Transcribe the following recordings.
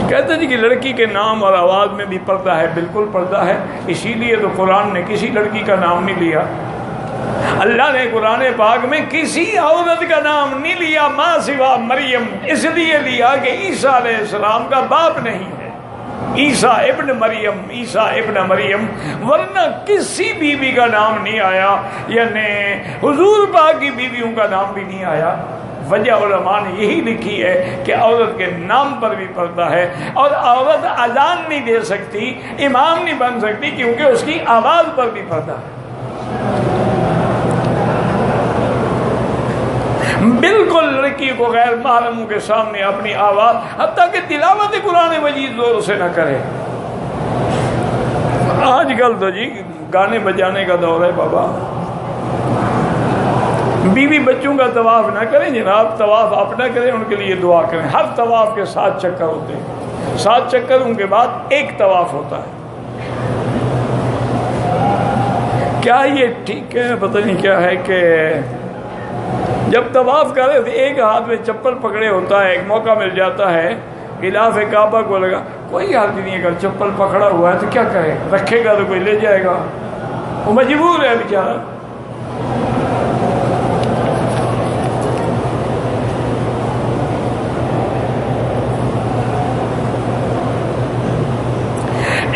کہتے ہیں کہ لڑکی کے نام اور آواز میں بھی پردہ ہے، بالکل پردہ ہے، اسی لیے تو قرآن نے کسی لڑکی کا نام نہیں لیا، اللہ نے قرآن پاک میں کسی عورت کا نام نہیں لیا ماں سوا مریم، اس لیے لیا کہ عیسیٰ علیہ السلام کا باپ نہیں ہے، عیسیٰ ابن مریم، عیسیٰ ابن مریم، ورنہ کسی بیوی کا نام نہیں آیا، یعنی حضور پاک کی بیویوں کا نام بھی نہیں آیا۔ وجہ علماء نے یہی لکھی ہے کہ عورت کے نام پر بھی پردہ ہے، اور عورت اذان نہیں دے سکتی، امام نہیں بن سکتی، کیونکہ اس کی آواز پر بھی پردہ ہے۔ بالکل لڑکی کو غیر محرموں کے سامنے اپنی آواز، حتیٰ کہ تلاوت قرآن مجید زور سے نہ کرے۔ آج کل تو جی گانے بجانے کا دور ہے بابا، بیوی بچوں کا طواف نہ کریں جناب، طواف آپ نہ کریں، ان کے لیے دعا کریں۔ ہر طواف کے 7 چکر ہوتے ہیں، 7 چکروں کے بعد ایک طواف ہوتا ہے۔ کیا یہ ٹھیک ہے؟ پتہ نہیں کیا ہے کہ جب طواف کرے تو ایک ہاتھ میں چپل پکڑے ہوتا ہے، ایک موقع مل جاتا ہے غلاف کعبہ کو لگا، کوئی حال نہیں، اگر چپل پکڑا ہوا ہے تو کیا کرے، رکھے گا تو کوئی لے جائے گا، وہ مجبور ہے بیچارہ۔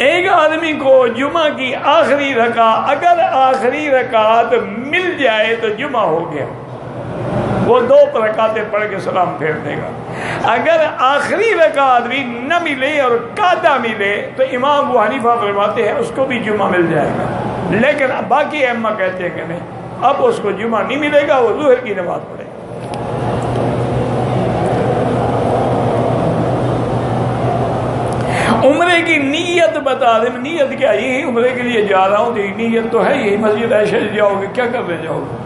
ایک آدمی کو جمعہ کی آخری رکعت، اگر آخری رکعت مل جائے تو جمعہ ہو گیا، وہ 2 رکعتیں پڑھ کے سلام پھیر دے گا۔ اگر آخری رکعت بھی نہ ملے اور قاعدہ ملے تو امام ابو حنیفہ فرماتے ہیں اس کو بھی جمعہ مل جائے گا، لیکن باقی ائمہ کہتے ہیں کہ نہیں، اب اس کو جمعہ نہیں ملے گا، وہ ظہر کی نماز پڑھے گا۔ عمرے کی نیت بتا دیں، نیت کیا؟ یہی عمرے کے لیے جا رہا ہوں، تو نیت تو ہے یہی مسجد عائشہ جاؤ گے، کیا کرنے جاؤ گے؟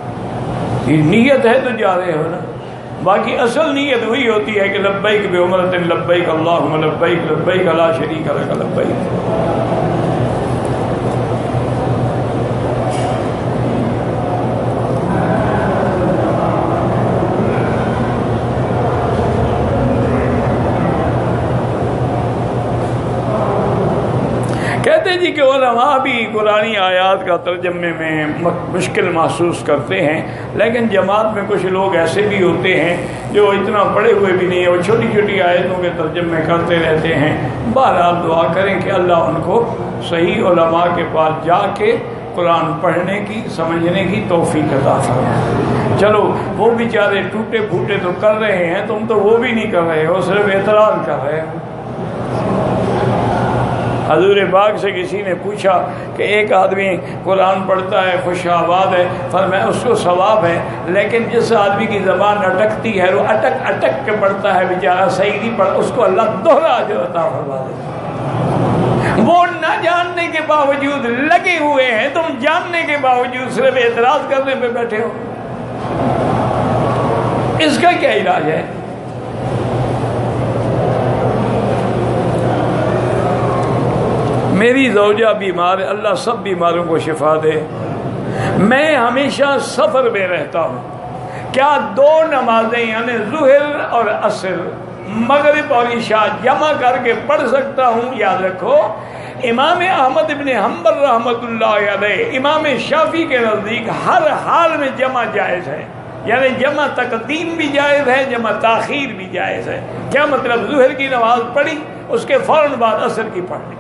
یہ نیت ہے تو جا رہے ہو نا، باقی اصل نیت وہی ہوتی ہے کہ لبیک بعمرۃ لبیک اللہم لبیک لبیک لا شریک لک لبیک۔ جی کہ علماء بھی قرآنی آیات کا ترجمے میں مشکل محسوس کرتے ہیں، لیکن جماعت میں کچھ لوگ ایسے بھی ہوتے ہیں جو اتنا پڑھے ہوئے بھی نہیں ہیں، وہ چھوٹی چھوٹی آیتوں کے ترجمے کرتے رہتے ہیں۔ بہرحال دعا کریں کہ اللہ ان کو صحیح علماء کے پاس جا کے قرآن پڑھنے کی، سمجھنے کی توفیق عطا فرمائے۔ چلو وہ بیچارے ٹوٹے پھوٹے تو کر رہے ہیں، تم تو وہ بھی نہیں کر رہے ہو، صرف اعتراض کر رہے ہو۔ حضور پاک سے کسی نے پوچھا کہ ایک آدمی قرآن پڑھتا ہے، خوش آباد ہے، فرمایا اس کو ثواب ہے، لیکن جس آدمی کی زبان اٹکتی ہے، وہ اٹک اٹک کے پڑھتا ہے، بیچارہ صحیح نہیں پڑھ، اس کو اللہ دوہرا اجر عطا فرما دے۔ وہ نہ جاننے کے باوجود لگے ہوئے ہیں، تم جاننے کے باوجود صرف اعتراض کرنے پہ بیٹھے ہو، اس کا کیا علاج ہے؟ میری زوجہ بیمار ہے، اللہ سب بیماروں کو شفا دے۔ میں ہمیشہ سفر میں رہتا ہوں، کیا 2 نمازیں یعنی ظہر اور عصر، مغرب اور عشاء جمع کر کے پڑھ سکتا ہوں؟ یاد رکھو امام احمد بن حنبل رحمۃ اللہ علیہ، امام شافعی کے نزدیک ہر حال میں جمع جائز ہے، یعنی جمع تقدیم بھی جائز ہے، جمع تاخیر بھی جائز ہے۔ کیا مطلب؟ ظہر کی نماز پڑھی، اس کے فوراً بعد عصر کی پڑھ لی،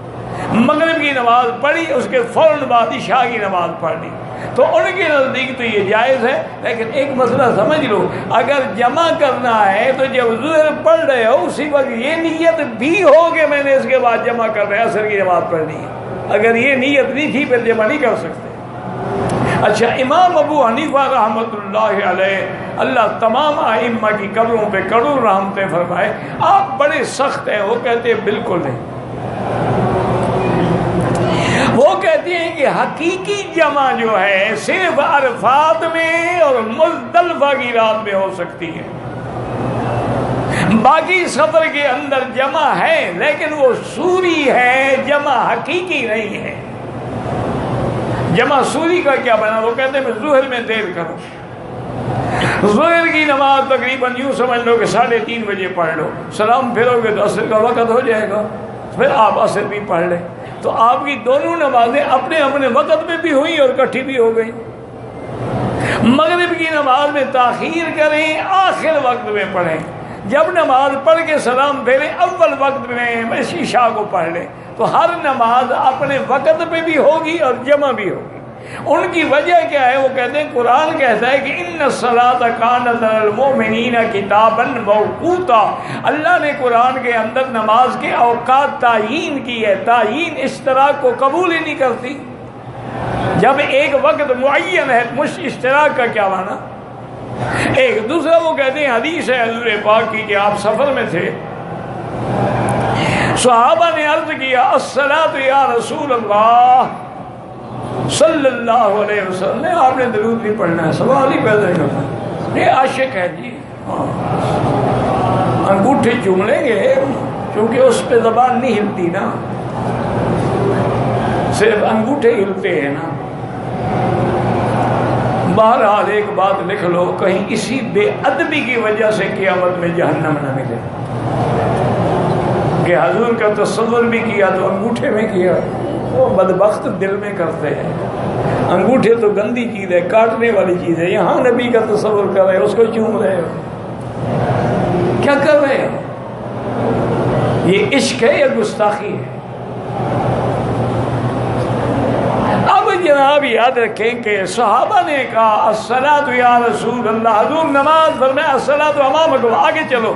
مغرب کی نماز پڑھی، اس کے فوراً بعد عشاء کی نماز پڑھ لی، تو ان کے نزدیک تو یہ جائز ہے۔ لیکن ایک مسئلہ سمجھ لو، اگر جمع کرنا ہے تو جب ظہر پڑھ رہے ہو اسی وقت یہ نیت بھی ہو کہ میں نے اس کے بعد جمع کرنا ہے، عصر کی نماز پڑھنی ہے۔ اگر یہ نیت نہیں تھی پھر جمع نہیں کر سکتے۔ اچھا، امام ابو حنیفہ رحمۃ اللہ علیہ، اللہ تمام ائمہ کی قبروں پہ کروڑ رحمتیں فرمائے، آپ بڑے سخت ہیں، وہ کہتے ہیں بالکل نہیں، وہ کہتے ہیں کہ حقیقی جمع جو ہے صرف عرفات میں اور مزدلفہ کی رات میں ہو سکتی ہے، باقی سفر کے اندر جمع ہے لیکن وہ سوری ہے، جمع حقیقی نہیں ہے۔ جمع سوری کا کیا بنا؟ وہ کہتے ہیں میں ظہر میں دیر کروں، ظہر کی نماز تقریباً یوں سمجھ لو کہ 3:30 بجے پڑھ لو، سلام پھیرو گے تو عصر کا وقت ہو جائے گا، پھر آپ عصر بھی پڑھ لیں، تو آپ کی دونوں نمازیں اپنے اپنے وقت میں بھی ہوئیں اور اکٹھی بھی ہو گئی۔ مغرب کی نماز میں تاخیر کریں، آخر وقت میں پڑھیں، جب نماز پڑھ کے سلام پھیریں اول وقت میں عشاء کو پڑھ لیں، تو ہر نماز اپنے وقت پہ بھی ہوگی اور جمع بھی ہوگی۔ ان کی وجہ کیا ہے؟ وہ کہتے ہیں قرآن کہتا ہے کہ ان الصلاۃ کانت علی المؤمنین کتابا موقوتا، اللہ نے قرآن کے اندر نماز کے اوقات تعیین کی ہے۔ تعیین اشتراک کو قبول ہی نہیں کرتی۔ جب ایک وقت معین ہے، مش اشتراک کا کیا معنی؟ ایک دوسرا وہ کہتے ہیں حدیث ہے حضور پاک کی کہ آپ سفر میں تھے، صحابہ نے عرض کیا الصلاۃ یا رسول اللہ صلی اللہ علیہ وسلم نے، آپ نے درود نہیں پڑھنا ہے، سوال ہی پیدا نہیں کرنا، یہ عاشق ہے جی، انگوٹھے چوم لیں گے کیونکہ اس پہ زبان نہیں ہلتی نا، صرف انگوٹھے ہلتے ہیں نا۔ بہرحال ایک بات لکھ لو، کہیں اسی بے ادبی کی وجہ سے قیامت میں جہنم نہ ملے کہ حضور کا تصور بھی کیا تو انگوٹھے میں کیا۔ وہ بدبخت دل میں کرتے ہیں، انگوٹھے تو گندی چیز ہے، کاٹنے والی چیز ہے، یہاں نبی کا تصور کر رہے ہو، اس کو چوم رہے ہو، کیا کر رہے ہو؟ یہ عشق ہے یا گستاخی ہے؟ اب جناب یاد رکھیں کہ صحابہ نے کہا الصلاۃ یا رسول اللہ، حضور نماز فرمایا الصلاۃ امامکم، آگے چلو۔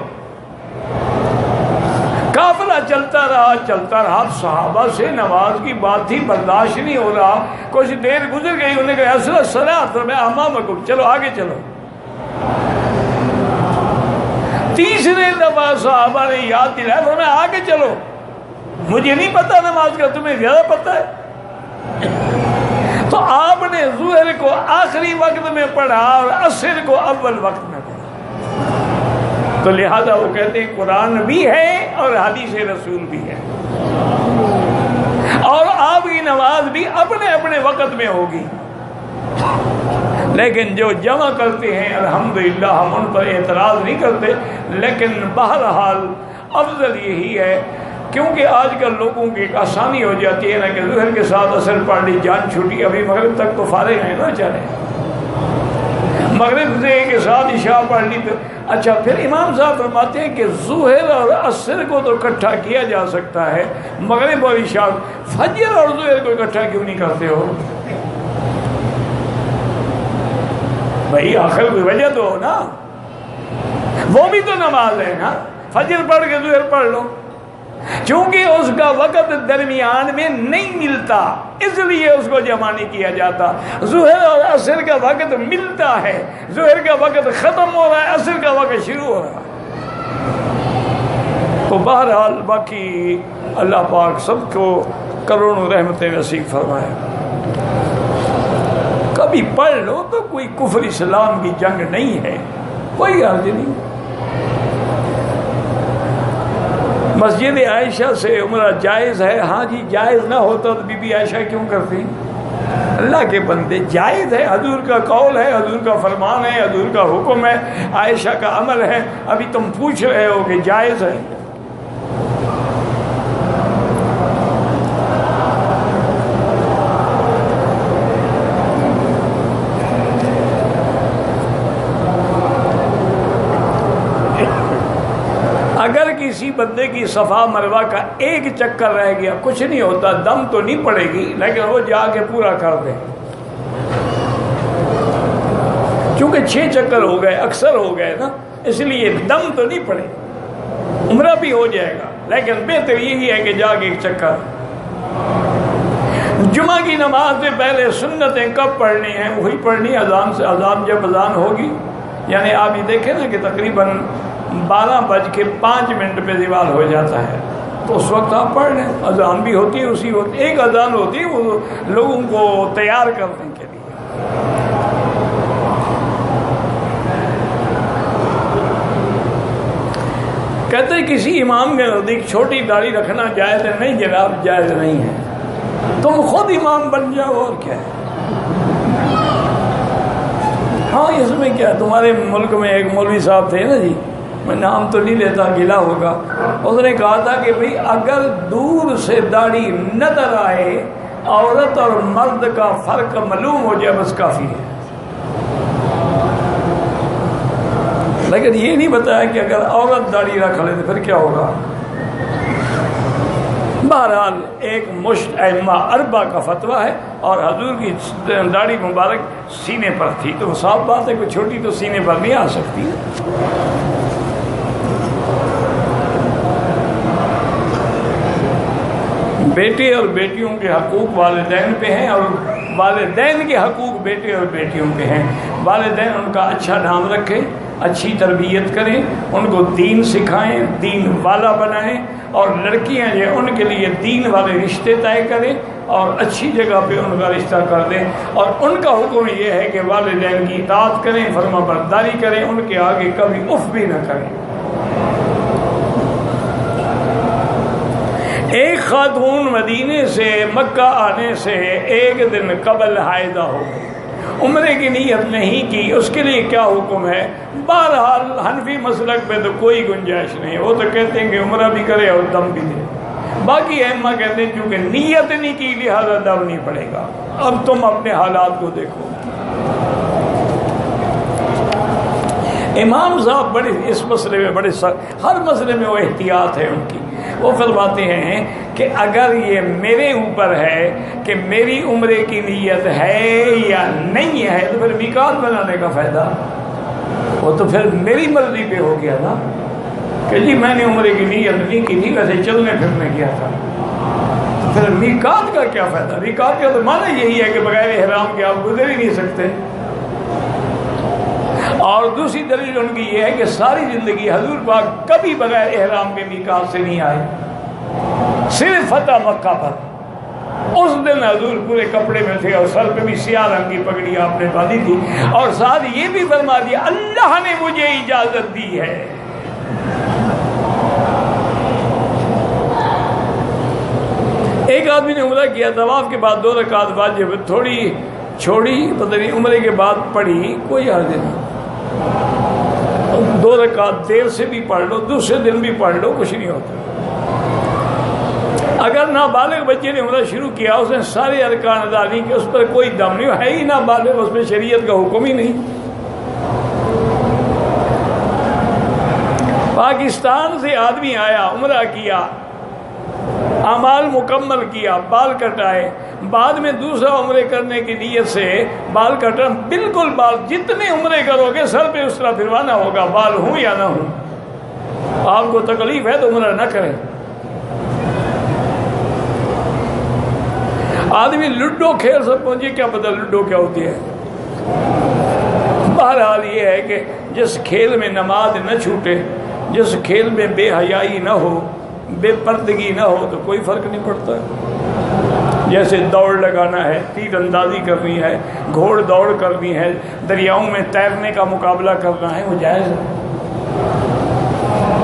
قافلہ چلتا رہا، صحابہ سے نماز کی بات ہی برداشت نہیں ہو رہا، کچھ دیر گزر گئی، انہوں نے کہا الصلاۃ فرمایا امامکم، چلو آگے چلو۔ تیسرے دفعہ صحابہ نے یاد دلایا، فرمایا آگے چلو، مجھے نہیں پتا نماز کا، تمہیں زیادہ پتا ہے۔ تو آپ نے ظہر کو آخری وقت میں پڑھا اور عصر کو اول وقت میں پڑھا، تو لہذا وہ کہتے ہیں قرآن بھی ہے اور حدیث رسول بھی ہے، اور آپ کی نماز بھی اپنے اپنے وقت میں ہوگی۔ لیکن جو جمع کرتے ہیں الحمدللہ ہم ان پر اعتراض نہیں کرتے، لیکن بہرحال افضل یہی ہے، کیونکہ آج کل لوگوں کی ایک آسانی ہو جاتی ہے نا کہ ظہر کے ساتھ عصر پڑھ لی، جان چھوٹی، ابھی مغرب تک تو فارغ ہیں نا چلے، مغرب سے کے ساتھ عشاء پڑھ لی تو اچھا۔ پھر امام صاحب فرماتے ہیں کہ ظہر اور عصر کو تو اکٹھا کیا جا سکتا ہے، مغرب اور عشاء، فجر اور ظہر کو اکٹھا کیوں نہیں کرتے ہو بھائی؟ آخر کوئی وجہ تو ہو نا، وہ بھی تو نماز ہے نا، فجر پڑھ کے ظہر پڑھ لو، چونکہ اس کا وقت درمیان میں نہیں ملتا اس لیے اس کو جمع نہیں کیا جاتا۔ ظہر اور عصر کا وقت ملتا ہے، ظہر کا وقت ختم ہو رہا ہے، عصر کا وقت شروع ہو رہا ہے۔ تو بہرحال باقی اللہ پاک سب کو کروڑوں رحمتیں نصیب فرمائے۔ کبھی پڑھ لو تو کوئی کفر اسلام کی جنگ نہیں ہے، کوئی حرج نہیں۔ مسجد عائشہ سے عمرہ جائز ہے؟ ہاں جی جائز نہ ہوتا تو بی بی عائشہ کیوں کرتی؟ اللہ کے بندے جائز ہے، حضور کا قول ہے، حضور کا فرمان ہے، حضور کا حکم ہے، عائشہ کا عمل ہے، ابھی تم پوچھ رہے ہو کہ جائز ہے؟ اگر کسی بندے کی صفا مروہ کا ایک چکر رہ گیا، کچھ نہیں ہوتا، دم تو نہیں پڑے گی، لیکن وہ جا کے پورا کر دے، چونکہ 6 چکر ہو گئے، اکثر ہو گئے نا، اس لیے دم تو نہیں پڑے، عمرہ بھی ہو جائے گا، لیکن بہتر یہی ہے کہ جا کے ایک چکر۔ جمعہ کی نماز سے پہلے سنتیں کب پڑھنی ہیں؟ وہی پڑھنی اذان سے، اذان جب اذان ہوگی، یعنی آپ یہ دیکھیں نا کہ تقریباً 12:05 پہ زوال ہو جاتا ہے، تو اس وقت آپ پڑھ لیں، اذان بھی ہوتی ہے، اسی وقت ایک اذان ہوتی ہے وہ لوگوں کو تیار کرنے کے لیے۔ کہتے ہیں کسی امام کے نزدیک چھوٹی داڑھی رکھنا جائز ہے؟ نہیں جناب جائز نہیں ہے، تم خود امام بن جاؤ اور کیا ہے۔ ہاں اس میں کیا، تمہارے ملک میں ایک مولوی صاحب تھے نا جی، میں نام تو نہیں لیتا، گلا ہوگا، اس نے کہا تھا کہ بھئی اگر دور سے داڑھی نظر آئے، عورت اور مرد کا فرق معلوم ہو جائے، بس کافی ہے۔ لیکن یہ نہیں بتایا کہ اگر عورت داڑھی رکھ لے تو پھر کیا ہوگا۔ بہرحال ایک مشت ائمہ اربع کا فتویٰ ہے، اور حضور کی داڑھی مبارک سینے پر تھی، تو صاف بات ہے کہ چھوٹی تو سینے پر نہیں آ سکتی۔ بیٹے اور بیٹیوں کے حقوق والدین پہ ہیں، اور والدین کے حقوق بیٹے اور بیٹیوں پہ ہیں۔ والدین ان کا اچھا نام رکھیں، اچھی تربیت کریں، ان کو دین سکھائیں، دین والا بنائیں، اور لڑکیاں جو ان کے لیے دین والے رشتے طے کریں اور اچھی جگہ پہ ان کا رشتہ کر دیں، اور ان کا حکم یہ ہے کہ والدین کی اطاعت کریں، فرما برداری کریں، ان کے آگے کبھی اف بھی نہ کریں۔ ایک خاتون مدینے سے مکہ آنے سے ایک دن قبل حائضہ ہو گئی، عمرے کی نیت نہیں کی، اس کے لیے کیا حکم ہے؟ بہرحال حنفی مسلک پہ تو کوئی گنجائش نہیں، وہ تو کہتے ہیں کہ عمرہ بھی کرے اور دم بھی دے۔ باقی ائمہ کہتے ہیں کیونکہ نیت نہیں کی لہذا دم نہیں پڑے گا۔ اب تم اپنے حالات کو دیکھو۔ امام صاحب بڑے اس مسئلے میں بڑے سخت، ہر مسئلے میں وہ احتیاط ہے ان کی۔ وہ فرماتے ہیں کہ اگر یہ میرے اوپر ہے کہ میری عمرے کی نیت ہے یا نہیں ہے تو پھر میقات بنانے کا فائدہ، وہ تو پھر میری مرضی پہ ہو گیا نا، کہ جی میں نے عمرے کی نیت نہیں کی تھی، ویسے چلنے پھرنے کیا تھا، تو پھر میقات کا کیا فائدہ؟ میقات کا تو معنی یہی ہے کہ بغیر احرام کے آپ گزر ہی نہیں سکتے۔ اور دوسری دلیل ان کی یہ ہے کہ ساری زندگی حضور پاک کبھی بغیر احرام کے میقات سے نہیں آئے، صرف فتح مکہ پر۔ اس دن حضور پورے کپڑے میں تھے اور سر پہ بھی سیاہ رنگ کی پگڑی آپ نے باندھی تھی، اور ساتھ یہ بھی فرما دیا اللہ نے مجھے اجازت دی ہے۔ ایک آدمی نے عمرہ کیا، طواف کے بعد 2 رکعت واجب تھوڑی چھوڑی، پتہ نہیں عمرے کے بعد پڑھی، کوئی حرج نہیں، 2 رکعت دیر سے بھی پڑھ لو، دوسرے دن بھی پڑھ لو، کچھ نہیں ہوتا۔ اگر نابالغ بچے نے عمرہ شروع کیا، اس نے سارے ارکان ادا نہیں کہ اس پر کوئی دم نہیں ہے ہی نابالغ، اس پہ شریعت کا حکم ہی نہیں۔ پاکستان سے آدمی آیا، عمرہ کیا، اعمال مکمل کیا، بال کٹائے، بعد میں دوسرا عمرے کرنے کی نیت سے بال کٹا، بالکل بال جتنے عمرے کرو گے سر پہ اس طرح پھروانا ہوگا، بال ہوں یا نہ ہوں۔ آپ کو تکلیف ہے تو عمرہ نہ کریں۔ آدمی لڈو کھیل سب پہنچے، کیا پتہ لڈو کیا ہوتی ہے۔ بہرحال یہ ہے کہ جس کھیل میں نماز نہ چھوٹے، جس کھیل میں بے حیائی نہ ہو، بے پردگی نہ ہو، تو کوئی فرق نہیں پڑتا ہے۔ جیسے دوڑ لگانا ہے، تیر اندازی کرنی ہے، گھوڑ دوڑ کرنی ہے، دریاؤں میں تیرنے کا مقابلہ کرنا ہے، وہ جائز ہے۔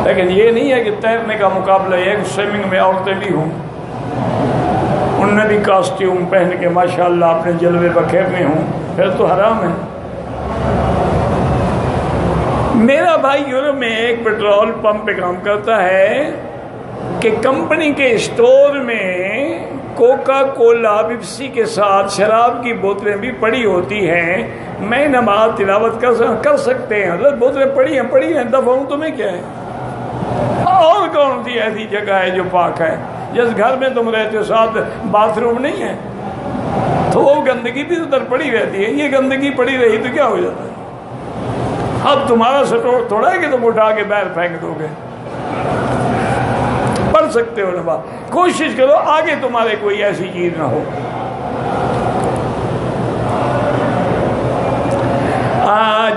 لیکن یہ نہیں ہے کہ تیرنے کا مقابلہ یہ ہے کہ سوئمنگ میں عورتیں بھی ہوں، ان نے بھی کاسٹیوم پہن کے ماشاءاللہ اپنے جلوے بکھیرنے ہوں، پھر تو حرام ہے۔ میرا بھائی یورپ میں ایک پیٹرول پمپ پہ کام کرتا ہے کہ کمپنی کے اسٹور میں کوکا کولا پیپسی کے ساتھ شراب کی بوتلیں بھی پڑی ہوتی ہیں۔ میں نماز تلاوت کر سکتے ہیں، حضرت بوتلیں پڑی ہیں، دفعہ ہوں تمہیں کیا ہے؟ اور کون سی ایسی جگہ ہے جو پاک ہے؟ جس گھر میں تم رہتے ہو ساتھ باتھ روم نہیں ہے تو وہ گندگی بھی ادھر پڑی رہتی ہے، یہ گندگی پڑی رہی تو کیا ہو جاتا ہے؟ اب تمہارا سٹور تھوڑا ہے کہ تم اٹھا کے باہر پھینک دو گے، پڑھ سکتے ہو نماز، کوشش کرو آگے تمہارے کوئی ایسی چیز نہ ہو۔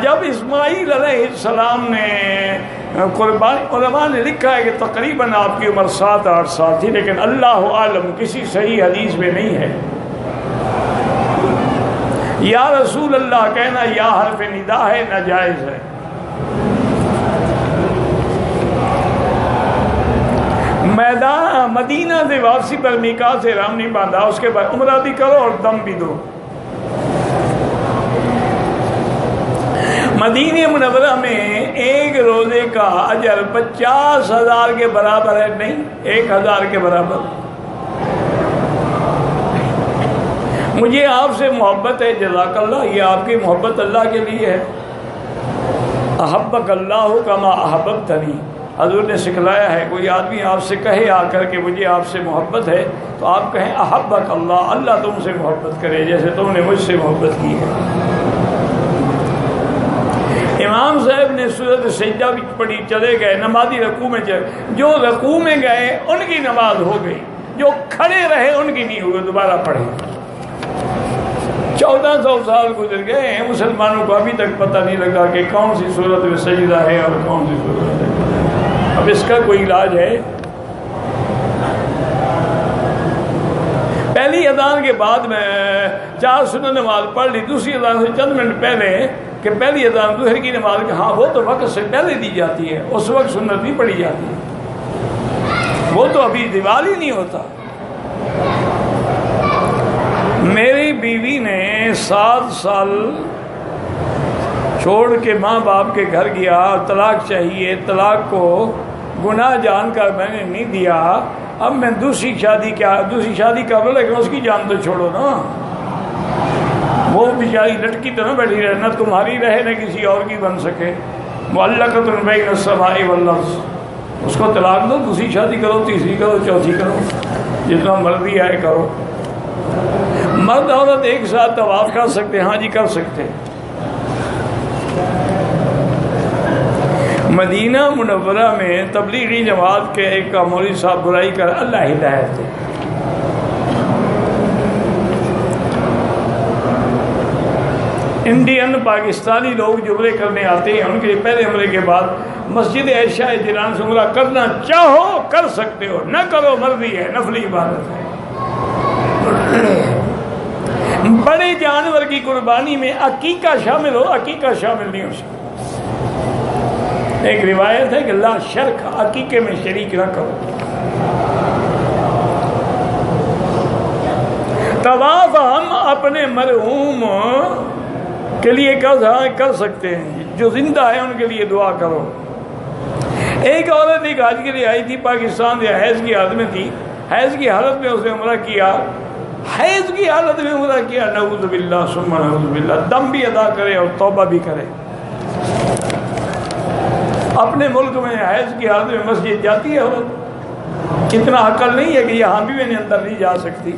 جب اسماعیل علیہ السلام نے قربانی، علماء نے لکھا ہے کہ تقریباً آپ کی عمر 7-8 سال تھی، لیکن اللہ عالم کسی صحیح حدیث میں نہیں ہے۔ یا رسول اللہ کہنا یا حرف ندا ہے، ناجائز ہے۔ میدان مدینہ سے واپسی پر میقات سے احرام نہیں باندھا، اس کے بعد عمرہ بھی کرو اور دم بھی دو۔ مدینہ منورہ میں ایک روزے کا اجر 50,000 کے برابر ہے، نہیں 1,000 کے برابر۔ مجھے آپ سے محبت ہے، جزاک اللہ، یہ آپ کی محبت اللہ کے لیے ہے۔ احبک اللہ کما احببتنی، حضور نے سکھلایا ہے، کوئی آدمی آپ سے کہے آ کر کے مجھے آپ سے محبت ہے، تو آپ کہیں احبک اللہ، اللہ تم سے محبت کرے جیسے تم نے مجھ سے محبت کی ہے۔ امام صاحب نے سورۃ سجدہ بھی پڑھی، چلے گئے، نمازی رکوع میں چلے، جو رکوع میں گئے ان کی نماز ہو گئی، جو کھڑے رہے ان کی نہیں ہوئی، دوبارہ پڑھے۔ 1400 سال گزر گئے ہیں، مسلمانوں کو ابھی تک پتہ نہیں لگا کہ کون سی صورت میں سجدہ ہے اور کون سی صورت ہے۔ اب اس کا کوئی علاج ہے؟ پہلی اذان کے بعد میں 4 سنت نماز پڑھ لی، دوسری اذان سے چند منٹ پہلے کہ پہلی اذان ظہر کی نماز کہ ہاں وہ تو وقت سے پہلے دی جاتی ہے، اس وقت سنت نہیں پڑھی جاتی ہے، وہ تو ابھی دیوال ہی نہیں ہوتا۔ میری بیوی نے 7 سال چھوڑ کے ماں باپ کے گھر گیا، طلاق چاہیے، طلاق کو گناہ جان کر میں نے نہیں دیا، اب میں دوسری شادی کر لوں، لیکن اس کی جان تو چھوڑو نا، وہ بیچاری لٹکی تو نہ بیٹھی رہے، نہ تمہاری رہے نہ کسی اور کی بن سکے۔ معلقۃ بین السماء والارض، اس کو طلاق دو، دوسری شادی کرو، تیسری کرو، چوتھی کرو، جتنا مرضی آئے کرو۔ مرد عورت ایک ساتھ طواف کر سکتے؟ ہاں جی کر سکتے۔ مدینہ منورہ میں تبلیغی جماعت کے ایک مولوی صاحب برائی کر، اللہ ہدایت دے، انڈین پاکستانی لوگ جو عمرے کرنے آتے ہیں ان کے لیے پہلے عمرے کے بعد مسجد عائشہ جنان سے عمرہ کرنا چاہو کر سکتے ہو، نہ کرو مرضی ہے، نفلی عبادت ہے۔ بڑے جانور کی قربانی میں عقیقہ شامل ہو، عقیقہ شامل نہیں ہو سکتا۔ ایک روایت ہے کہ لا شرک، عقیقے میں شریک نہ کرو۔ طواف ہم اپنے مرحوم کے لیے کر سکتے ہیں، جو زندہ ہے ان کے لیے دعا کرو۔ ایک عورت ایک حج کے لیے آئی تھی پاکستان سے، حیض کی حالت میں تھی، حیض کی حالت میں اس نے عمرہ کیا، حیض کی حالت میں عمرہ کیا، نعوذ باللہ ثم نعوذ باللہ، دم بھی ادا کرے اور توبہ بھی کرے۔ اپنے ملک میں حیض کی حالت میں مسجد جاتی ہے عورت، اتنا عقل نہیں ہے کہ یہاں بھی میں نے اندر نہیں جا سکتی۔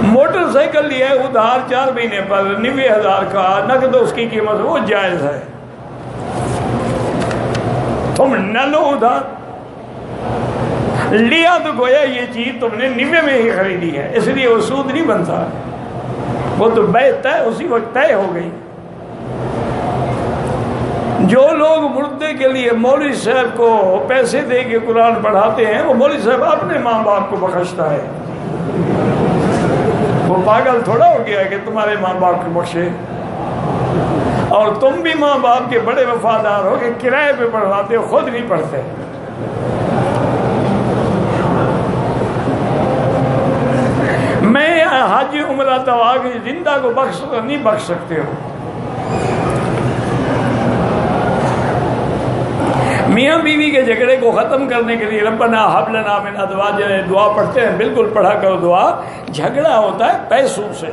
موٹر سائیکل لیا ہے ادھار 4 مہینے پر 90,000 کا، نقد اس کی قیمت وہ جائز ہے، تم نہ لو ادھار، لیا تو گویا یہ چیز تم نے 90 میں ہی خریدی ہے، اس لیے وہ سود نہیں بنتا، وہ تو بیع طے اسی وقت طے ہو گئی۔ جو لوگ مردے کے لیے مولوی صاحب کو پیسے دے کے قرآن پڑھاتے ہیں، وہ مولوی صاحب اپنے ماں باپ کو بخشتا ہے، وہ پاگل تھوڑا ہو گیا کہ تمہارے ماں باپ کو بخشے، اور تم بھی ماں باپ کے بڑے وفادار ہو کہ کرائے پہ پڑھواتے ہو، خود نہیں پڑھتے۔ میں حج عمرہ طواف زندہ کو نہیں بخش سکتے ہو۔ میاں بیوی کے جھگڑے کو ختم کرنے کے لیے ربنا حب لنا من ازواجنا دعا پڑھتے ہیں، بالکل پڑھا کرو دعا۔ جھگڑا ہوتا ہے پیسوں سے،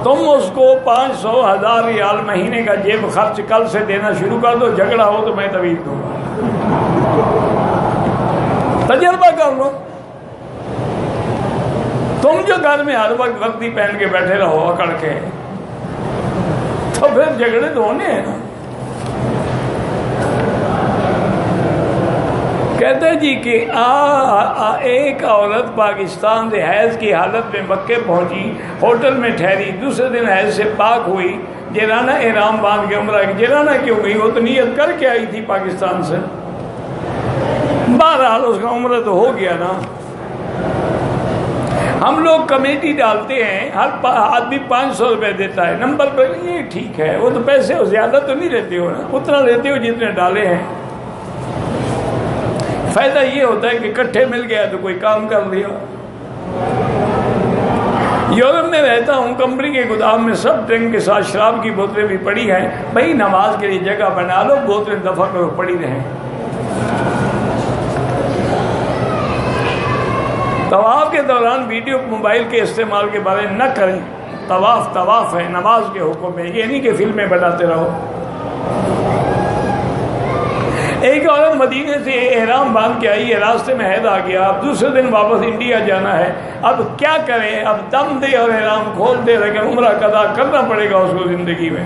تم اس کو 500 1000 ریال مہینے کا جیب خرچ کل سے دینا شروع کر دو، جھگڑا ہو تو میں طویل دوں گا، تجربہ کر لو۔ تم جو گھر میں ہر وقت وردی پہن کے بیٹھے رہو اکڑ کے، تو پھر جھگڑے تو ہونے ہیں نا۔ کہتے جی کہ ایک عورت پاکستان سے حیض کی حالت میں مکے پہنچی، ہوٹل میں ٹھہری، دوسرے دن حیض سے پاک ہوئی، جیرانہ احرام باندھ کے عمرہ کی۔ جیرانہ کیوں گئی؟ وہ تو نیت کر کے آئی تھی پاکستان سے، بہرحال اس کا عمرہ تو ہو گیا نا۔ ہم لوگ کمیٹی ڈالتے ہیں، ہر آدمی 500 روپے دیتا ہے نمبر پر، یہ ٹھیک ہے، وہ تو پیسے زیادہ تو نہیں لیتے ہو نا، اتنا لیتے ہو جتنے ڈالے ہیں۔ فائدہ یہ ہوتا ہے کہ اکٹھے مل گیا تو کوئی کام کر لیا۔ یورپ میں رہتا ہوں، کمپنی کے گودام میں سب ٹینک کے ساتھ شراب کی بوتلیں بھی پڑی ہیں. بھائی نماز کے لیے جگہ بنا لو، بوتلیں دفع کرو پڑی رہیں. طواف کے دوران ویڈیو موبائل کے استعمال کے بارے نہ کریں. طواف ہے، نماز کے حکم ہے، یہ نہیں کہ فلمیں بناتے رہو. ایک عورت مدینے سے احرام باندھ کے آئی ہے، راستے میں حیض آ گیا، اب دوسرے دن واپس انڈیا جانا ہے. اب کیا کرے؟ اب دم دے اور احرام کھول دے، لیکن عمرہ قضا کرنا پڑے گا اس کو زندگی میں،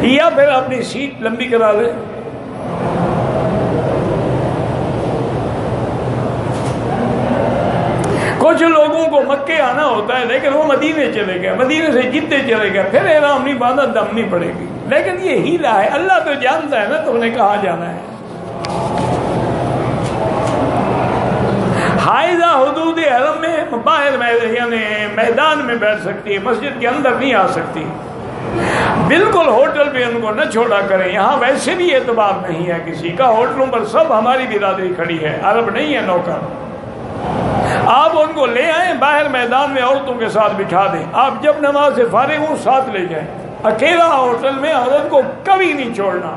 یا پھر اپنی سیٹ لمبی کرا لے. کچھ لوگوں کو مکے آنا ہوتا ہے لیکن وہ مدینے چلے گئے، مدینے سے جدے چلے گئے، پھر احرام نہیں باندھا، دم نہیں پڑے گی. لیکن یہ ہیلا ہے، اللہ تو جانتا ہے نا تم نے کہاں جانا ہے. حائضہ حدود حرم میں باہر یعنی میدان میں بیٹھ سکتی ہے، مسجد کے اندر نہیں آ سکتی. بالکل ہوٹل پہ ان کو نہ چھوڑا کریں. یہاں ویسے بھی اعتبار نہیں ہے کسی کا، ہوٹلوں پر سب ہماری برادری کھڑی ہے، عرب نہیں ہے نوکر. آپ ان کو لے آئیں، باہر میدان میں عورتوں کے ساتھ بٹھا دیں. آپ جب نماز سے فارغ ہوں ساتھ لے جائیں. اکیلا ہوٹل میں عورت کو کبھی نہیں چھوڑنا.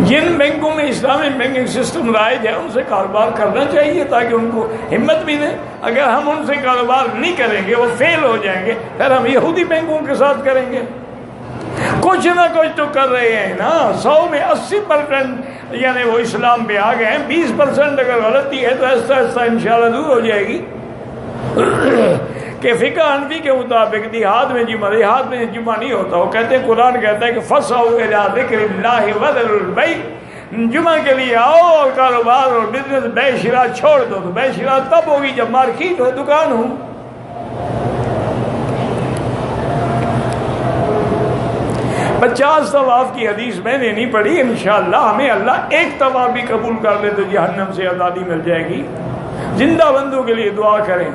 جن بینکوں میں اسلامی بینکنگ سسٹم رائج ہے ان سے کاروبار کرنا چاہیے تاکہ ان کو ہمت ملے. اگر ہم ان سے کاروبار نہیں کریں گے، وہ فیل ہو جائیں گے، پھر ہم یہودی بینکوں کے ساتھ کریں گے. کچھ نہ کچھ تو کر رہے ہیں نا. 100 میں 80% یعنی وہ اسلام پہ آ گئے ہیں. 20% اگر غلطی ہے تو ایسا انشاءاللہ دور ہو جائے گی. کہ فقہ حنفی کے مطابق دیہات میں جمعہ نہیں ہوتا. وہ کہتے ہیں، قرآن کہتا ہے کہ فَسْعَوْا إِلَىٰ ذِكْرِ اللَّهِ وَذَرُوا الْبَيْعَ. جمعہ کے لیے آؤ اور کاروبار اور بزنس بے شرا چھوڑ دو. تو بے شرا تب ہوگی جب مارکیٹ ہو، دکان ہو. پچاس طواف کی حدیث میں نے نہیں پڑھی. انشاءاللہ ہمیں اللہ ایک طواف بھی قبول کر لے تو جہنم سے آزادی مل جائے گی. زندہ بندوں کے لیے دعا کریں.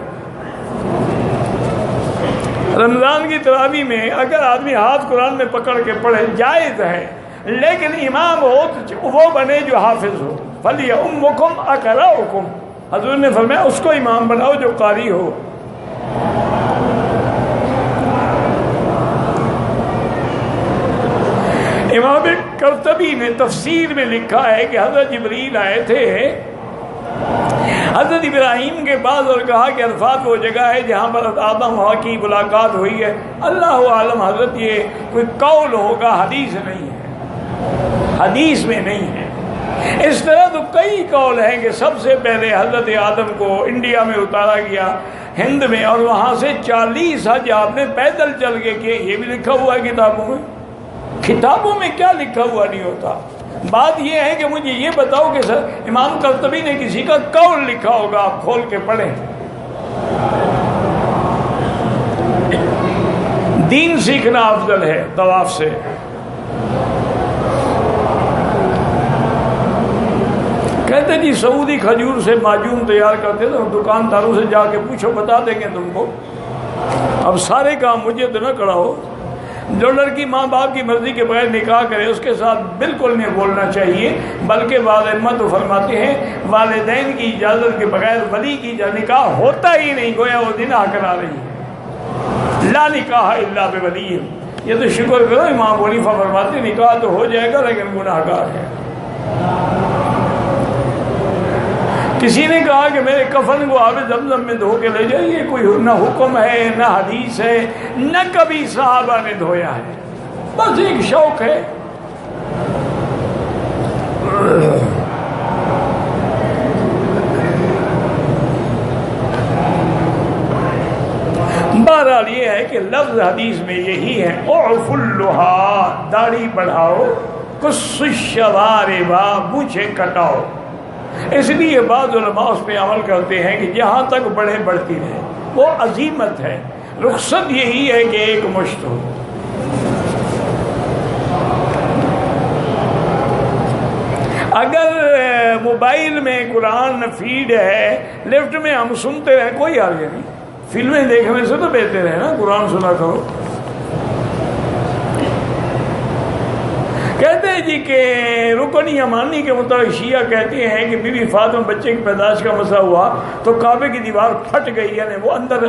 رمضان کی تراویح میں اگر آدمی ہاتھ قرآن میں پکڑ کے پڑھے جائز ہے، لیکن امام ہو تو وہ بنے جو حافظ ہو. فَلْيَؤُمُّكُمْ أَقْرَؤُكُمْ. حضور نے فرمایا اس کو امام بناؤ جو قاری ہو. امام قرطبی نے تفسیر میں لکھا ہے کہ حضرت جبریل آئے تھے حضرت ابراہیم کے بعد اور کہا کہ عرفات وہ جگہ ہے جہاں پر آدم و حوا کی ملاقات ہوئی ہے. اللہ عالم حضرت یہ کوئی قول ہوگا، حدیث نہیں ہے، حدیث میں نہیں ہے. اس طرح تو کئی قول ہیں کہ سب سے پہلے حضرت آدم کو انڈیا میں اتارا گیا، ہند میں، اور وہاں سے 40 حج آپ نے پیدل چل کے کیے. یہ بھی لکھا ہوا ہے کتابوں میں. کتابوں میں کیا لکھا ہوا نہیں ہوتا. بات یہ ہے کہ مجھے یہ بتاؤ کہ سر امام قرطبی نے کسی کا قول لکھا ہوگا، آپ کھول کے پڑھیں. دین سیکھنا افضل ہے طواف سے. کہتے جی سعودی کھجور سے معجون تیار کرتے تو دکانداروں سے جا کے پوچھو، بتا دیں گے تم کو. اب سارے کام مجھے تو نہ کراؤ. جو لڑکی ماں باپ کی مرضی کے بغیر نکاح کرے اس کے ساتھ بالکل نہیں بولنا چاہیے، بلکہ بعض ائمہ تو فرماتے ہیں والدین کی اجازت کے بغیر ولی کی نکاح ہوتا ہی نہیں، گویا وہ زنا کرا رہی ہے. لا نکاح الا بولی. یہ تو شکر کرو امام حنیفہ فرماتے نکاح تو ہو جائے گا لیکن گناہ گار ہے. کسی نے کہا کہ میرے کفن کو آب زمزم میں دھو کے لے جائیے. کوئی نہ حکم ہے، نہ حدیث ہے، نہ کبھی صحابہ نے دھویا ہے، بس ایک شوق ہے. بہرحال یہ ہے کہ لفظ حدیث میں یہی ہے، اعف اللحى، داڑھی بڑھاؤ، قص الشوارب، مونچھیں کٹاؤ. اس لیے بعض علماء اس پہ عمل کرتے ہیں کہ جہاں تک بڑھے بڑھتی رہے، وہ عزیمت ہے. رخصت یہی ہے کہ ایک مشت ہو. اگر موبائل میں قرآن فیڈ ہے، لفٹ میں ہم سنتے رہیں، کوئی حرج نہیں. فلمیں دیکھنے سے تو بہتر ہے نا قرآن سنا کرو. کہتے ہیں نہیں جی کہ رکن یمانی کے مطابق شیعہ کہتے ہیں کہ بی بی فاطمہ بچے کی پیدائش کا مسئلہ ہوا تو کعبے کی دیوار پھٹ گئی، یعنی وہ اندر